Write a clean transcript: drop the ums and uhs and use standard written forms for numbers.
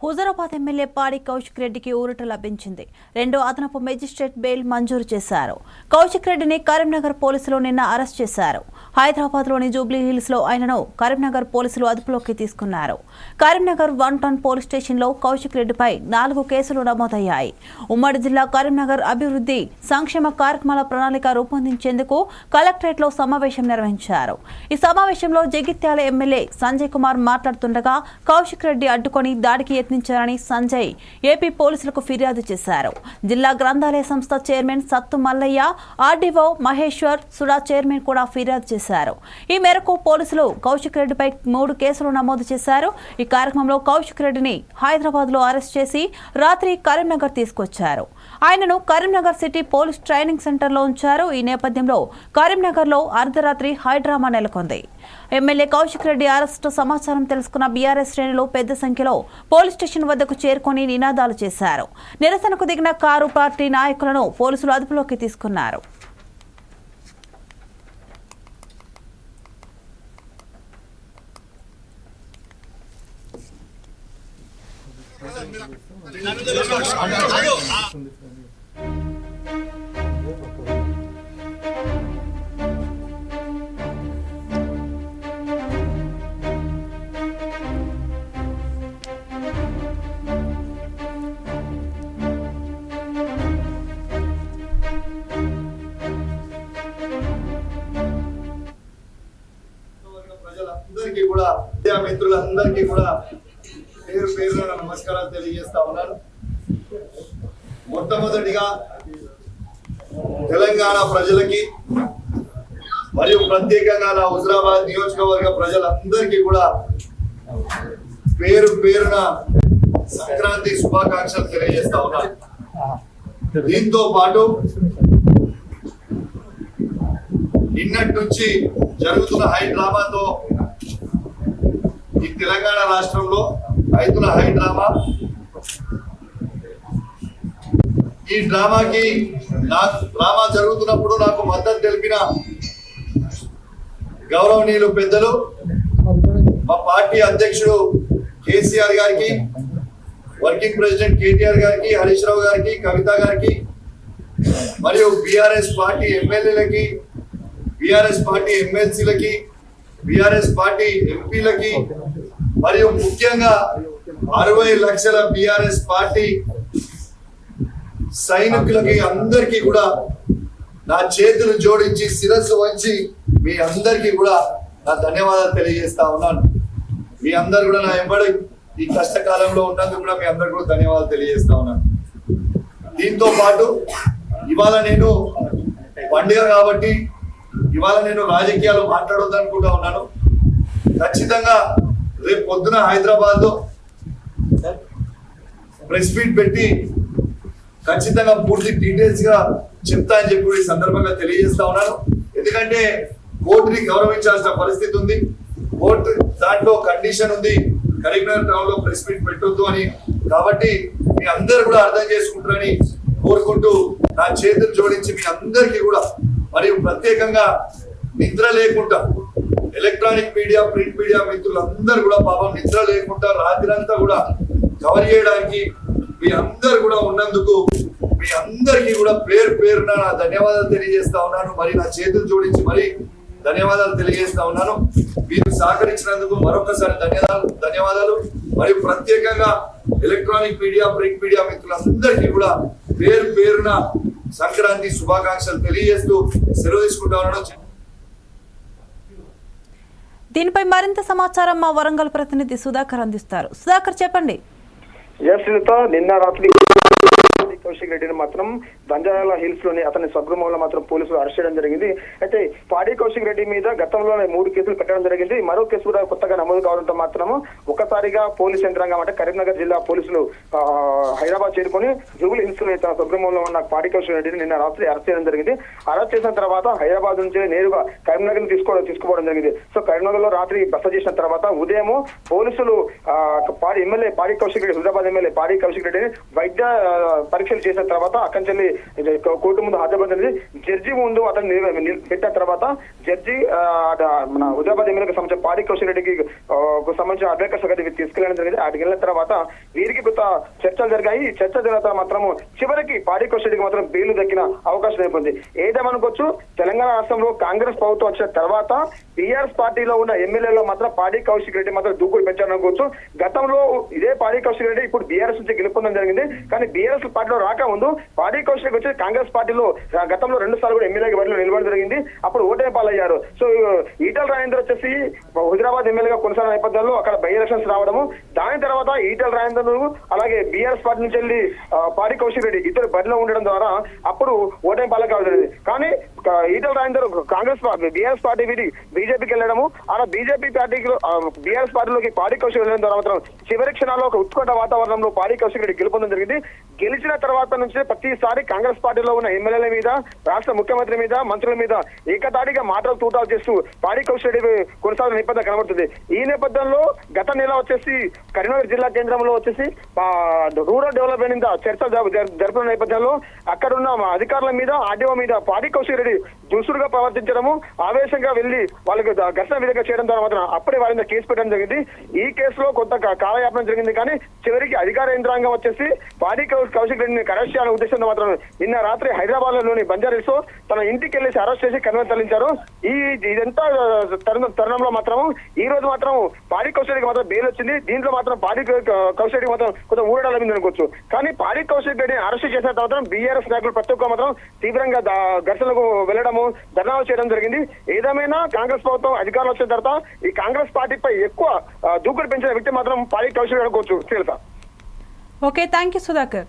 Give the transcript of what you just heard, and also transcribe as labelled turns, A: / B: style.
A: Huzurabad MLA పాడి కౌశిక్ రెడ్డికి ఊరట లభించింది. 2 అదనపు మెజిస్ట్రేట్ బెయిల్ మంజూరు చేశారు. కౌశిక్ రెడ్డిని కరీంనగర్ పోలీసులు నిన్న అరెస్ట్ చేశారు. హైదరాబాద్లోని జూబ్లీ హిల్స్ లో ఆయనను కరీంనగర్ పోలీసులు అదుపులోకి తీసుకున్నారు. కరీంనగర్ 1 టౌన్ పోలీస్ స్టేషన్లో కౌశిక్ రెడ్డిపై 4 కేసులు నమోదయ్యాయి. ఉమ్మడి జిల్లా కరీంనగర్ అభివృద్ధి సంక్షేమ కార్యక్రమాల ప్రణాళిక రూపొందించేందుకు కలెక్టరేట్లో సమావేశం నిర్వహించారు. ఈ సమావేశంలో జగిత్యాల ఎమ్మెల్యే సంజయ్ కుమార్ మాట్లాడుతుండగా కౌశిక్ రెడ్డి అడ్డుకొని దాడికి యత్నించారని సంజయ్ ఏపీ పోలీసులకు ఫిర్యాదు చేశారు. జిల్లా గ్రంథాలయ సంస్థ చైర్మన్ సత్తు మల్లయ్య, ఆర్డీఓ మహేశ్వర్, సుడా చైర్మన్ కూడా ఫిర్యాదు చేశారు. ఈ మేరకు పోలీసులు కౌశిక్ రెడ్డిపై 3 కేసులు నమోదు చేశారు. ఈ కార్యక్రమంలో కౌశిక్ రెడ్డిని హైదరాబాద్ లో అరెస్ట్ చేసి రాత్రి కరీంనగర్ తీసుకొచ్చారు. ఆయనను Karimnagar city police training centre లో ఉంచారు. ఈ నేపథ్యంలో కరీంనగర్ లో అర్ధరాత్రి హైడ్రామా నెలకొంది. ఎమ్మెల్యే కౌశిక్ రెడ్డి అరెస్టు సమాచారం తెలుసుకున్న బీఆర్ఎస్ శ్రేణులు పెద్ద సంఖ్యలో పోలీస్ స్టేషన్ వద్దకు చేరుకొని నినాదాలు చేశారు. నిరసనకు దిగిన కారు పార్టీ నాయకులను పోలీసులు అదుపులోకి తీసుకున్నారు.
B: ప్రజలందరికీ కూడా మిత్రులందరికీ కూడా పేరు పేరున నమస్కారాలు తెలియజేస్తా ఉన్నాను. మొట్టమొదటిగా తెలంగాణ ప్రజలకి మరియు ప్రత్యేకంగా నా హుజరాబాద్ నియోజకవర్గ ప్రజలందరికీ కూడా పేరు పేరున సంక్రాంతి శుభాకాంక్షలు తెలియజేస్తా ఉన్నాను. దీంతో పాటు నిన్నటి నుంచి జరుగుతున్న హై డ్రామాతో ఈ తెలంగాణ రాష్ట్రంలో అవుతున్న హై డ్రామా, ఈ డ్రామాకి డ్రామా జరుగుతున్నప్పుడు నాకు మద్దతు తెలిపిన గౌరవనీయులు పెద్దలు మా పార్టీ అధ్యక్షుడు కేసీఆర్ గారికి, వర్కింగ్ ప్రెసిడెంట్ కేటీఆర్ గారికి, హరీష్ రావు గారికి, కవిత గారికి, మరియు బీఆర్ఎస్ పార్టీ ఎమ్మెల్యేలకి, బీఆర్ఎస్ పార్టీ ఎమ్మెల్సీలకి, బీఆర్ఎస్ పార్టీ ఎంపీలకి, మరియు ముఖ్యంగా 60 లక్షల బీఆర్ఎస్ పార్టీ సైనికులకి అందరికీ కూడా నా చేతులు జోడించి శిరస్సు వంచి మీ అందరికీ కూడా నా ధన్యవాదాలు తెలియజేస్తా ఉన్నాను. మీ అందరు కూడా నా ఎంబడి ఈ కష్టకాలంలో ఉన్నందుకు కూడా మీ అందరు కూడా ధన్యవాదాలు తెలియజేస్తా ఉన్నాను. దీంతో పాటు ఇవాళ నేను పండుగ కాబట్టి ఇవాళ నేను రాజకీయాలు మాట్లాడొద్దు అనుకుంటా ఉన్నాను. ఖచ్చితంగా రేపు పొద్దున హైదరాబాద్ లో ప్రెస్ మీట్ పెట్టి ఖచ్చితంగా పూర్తి డీటెయిల్స్ గా చెప్తా అని చెప్పి ఈ సందర్భంగా తెలియజేస్తా ఉన్నాను. ఎందుకంటే కోర్టుని గౌరవించాల్సిన పరిస్థితి ఉంది. కోర్టు దాంట్లో కండిషన్ ఉంది, కరీంనగర్ టౌన్ లో ప్రెస్ మీట్ పెట్టొద్దు అని. కాబట్టి మీ అందరు కూడా అర్థం చేసుకుంటారని కోరుకుంటూ నా చేతులు జోడించి మీ అందరికీ కూడా, మరియు ప్రత్యేకంగా నిద్ర లేకుండా ఎలక్ట్రానిక్ మీడియా, ప్రింట్ మీడియా మిత్రులందరూ కూడా పాపం నిద్ర లేకుండా రాత్రంతా కూడా కవర్ చేయడానికి మీ అందరు కూడా ఉన్నందుకు మీ అందరికీ కూడా పేరు పేరున నా ధన్యవాదాలు తెలియజేస్తా ఉన్నాను. మరి నా చేతులు జోడించి మరి ధన్యవాదాలు తెలియజేస్తా ఉన్నాను. మీరు సహకరించినందుకు మరొకసారి ధన్యవాదాలు. మరియు ప్రత్యేకంగా ఎలక్ట్రానిక్ మీడియా, ప్రింట్ మీడియా మిత్రులందరికీ కూడా పేరు పేరున సంక్రాంతి శుభాకాంక్షలు తెలియజేస్తూ సెలవు తీసుకుంటా ఉన్నాను.
A: దీనిపై మరింత సమాచారం మా వరంగల్ ప్రతినిధి సుధాకర్ అందిస్తారు. సుధాకర్, చెప్పండి.
C: నిన్న రాత్రి కౌశిక్ రెడ్డిని మాత్రం బంజారాల హిల్స్ లోని అతని స్వగృహంలో మాత్రం పోలీసులు అరెస్ట్ చేయడం జరిగింది. అయితే పాడి కౌశిక్ రెడ్డి మీద గతంలో 3 కేసులు పెట్టడం జరిగింది. మరో కేసు కూడా కొత్తగా నమోదు కావడంతో మాత్రము ఒకసారిగా పోలీస్ యంత్రాంగం అంటే కరీంనగర్ జిల్లా పోలీసులు హైదరాబాద్ చేరుకొని జూబ్లీ హిల్స్ లో తన స్వగృహంలో ఉన్న పాడి కౌశిక్ రెడ్డిని నిన్న రాత్రి అరెస్ట్ చేయడం జరిగింది. అరెస్ట్ చేసిన తర్వాత హైదరాబాద్ నుంచి నేరుగా కరీంనగర్ ని తీసుకుపోవడం జరిగింది. సో కరీంనగర్ లో రాత్రి బస చేసిన తర్వాత ఉదయం పోలీసులు ఎమ్మెల్యే పాడి కౌశిక్ రెడ్డి, హుజరాబాద్ ఎమ్మెల్యే పాడి కౌశిక్ రెడ్డిని వైద్య పరీక్షలు చేసిన తర్వాత అక్కడి కోర్టు ముందు హాజరుపడింది. జడ్జి ముందు అతను పెట్టిన తర్వాత జడ్జి మన హుజరాబాద్ ఎమ్మెల్యేకి సంబంధించిన పాడి కౌశిక్ రెడ్డికి సంబంధించిన అభ్యర్థ సగతి తీసుకెళ్లడం జరిగింది. అక్కడికి వెళ్ళిన తర్వాత వీరికి కొంత చర్చలు జరిగాయి. ఈ చర్చ జరిగిన మాత్రము చివరికి పాడి కౌశిక్ రెడ్డికి మాత్రం బెయిల్ దక్కిన అవకాశం అయిపోయింది. ఏదేమనుకోవచ్చు, తెలంగాణ రాష్ట్రంలో కాంగ్రెస్ ప్రభుత్వం వచ్చిన తర్వాత టీఆర్ఎస్ పార్టీలో ఉన్న ఎమ్మెల్యేలో మాత్రం పాడి కౌశిక్ రెడ్డి మాత్రం దూకుడు పెంచారనుకోవచ్చు. గతంలో ఇదే పాడి కౌశిక్ రెడ్డి ఇప్పుడు బీఆర్ఎస్ నుంచి గెలుపొందడం జరిగింది. కానీ బీఆర్ఎస్ పార్టీలో రాకముందు పాడి కౌశిక్ వచ్చి కాంగ్రెస్ పార్టీలో గతంలో 2 సార్లు కూడా ఎమ్మెల్యేగా బరిలో నిలబడడం జరిగింది. అప్పుడు ఓటే పాలయ్యారు. సో ఈటల రాజేందర్ వచ్చేసి హుజరాబాద్ ఎమ్మెల్యేగా కొనసాగిన నేపథ్యంలో అక్కడ బై ఎలక్షన్స్ రావడము, దాని తర్వాత ఈటల రాజేందర్ అలాగే బీఆర్ఎస్ పార్టీ నుంచి వెళ్ళి పాడి కౌశిక్ రెడ్డి ఇద్దరు బరిలో ఉండడం ద్వారా అప్పుడు ఓటే పాలక జరిగింది. కానీ ఈటల రాజేందర్ కాంగ్రెస్ బీఆర్ఎస్ పార్టీ వీడి బీజేపీకి వెళ్ళడము, అలా బీజేపీ పార్టీకి బీఆర్ఎస్ పార్టీలోకి పాడి కౌశిక్ వెళ్ళడం ద్వారా మాత్రం చివరి క్షణాల్లో ఒక ఉత్కంఠ వాతావరణంలో పాడి కౌశిక్ రెడ్డి గెలుపొందడం జరిగింది. గెలిచిన తర్వాత నుంచి ప్రతిసారి కాంగ్రెస్ పార్టీలో ఉన్న ఎమ్మెల్యేల మీద, రాష్ట్ర ముఖ్యమంత్రి మీద, మంత్రుల మీద ఏకతాటిగా మాటలు తూటాలు చేస్తూ పాడి కౌశిక్ రెడ్డి కొనసాగిన నేపథ్యం కనబడుతుంది. ఈ నేపథ్యంలో గత నెల వచ్చేసి కరీంనగర్ జిల్లా కేంద్రంలో వచ్చేసి రూరల్ డెవలప్మెంట్ చర్చ జరుపుతున్న నేపథ్యంలో అక్కడున్న అధికారుల మీద, ఆర్డీఓ మీద పాడి కౌశిక్ రెడ్డి దురుసుడుగా ప్రవర్తించడము, ఆవేశంగా వెళ్లి వాళ్ళకి ఘర్షణ విధంగా చేయడం ద్వారా మాత్రం అప్పుడే వారి మీద కేసు పెట్టడం జరిగింది. ఈ కేసులో కొంత కాలయాపన జరిగింది. కానీ చివరికి అధికార యంత్రాంగం వచ్చేసి పాడి కౌశిక్ రెడ్డిని అరెస్ట్ చేయాలనే ఉద్దేశంతో మాత్రం నిన్న రాత్రి హైదరాబాద్ లోని బంజారాహిల్స్ లో ఇంటికి వెళ్లేసి అరెస్ట్ చేసి కన్వెన్స్ తరలించారు. ఇదంతా తరుణంలో మాత్రం ఈ రోజు మాత్రం పాడి కౌశిక్ రెడ్డికి మాత్రం బెయిల్ వచ్చింది. దీంట్లో మాత్రం పాడి కౌశిక్ రెడ్డికి మాత్రం కొంత ఊరట లభింది అనుకోవచ్చు. కానీ పాడి కౌశిక్ రెడ్డిని అరెస్ట్ చేసిన తర్వాత బీఆర్ఎస్ నాయకులు ప్రతి ఒక్క మాత్రం తీవ్రంగా ఘర్షణకు వెళ్లడము, ధర్నాలు చేయడం జరిగింది. ఏదేమైనా కాంగ్రెస్ ప్రభుత్వం అధికారంలో వచ్చిన తర్వాత ఈ కాంగ్రెస్ పార్టీపై ఎక్కువ దూకుడు పెంచిన వ్యక్తి మాత్రం పాడి కౌశిక్ అనుకోవచ్చు. తెలుసా?
A: Okay, thank you Sudhakar.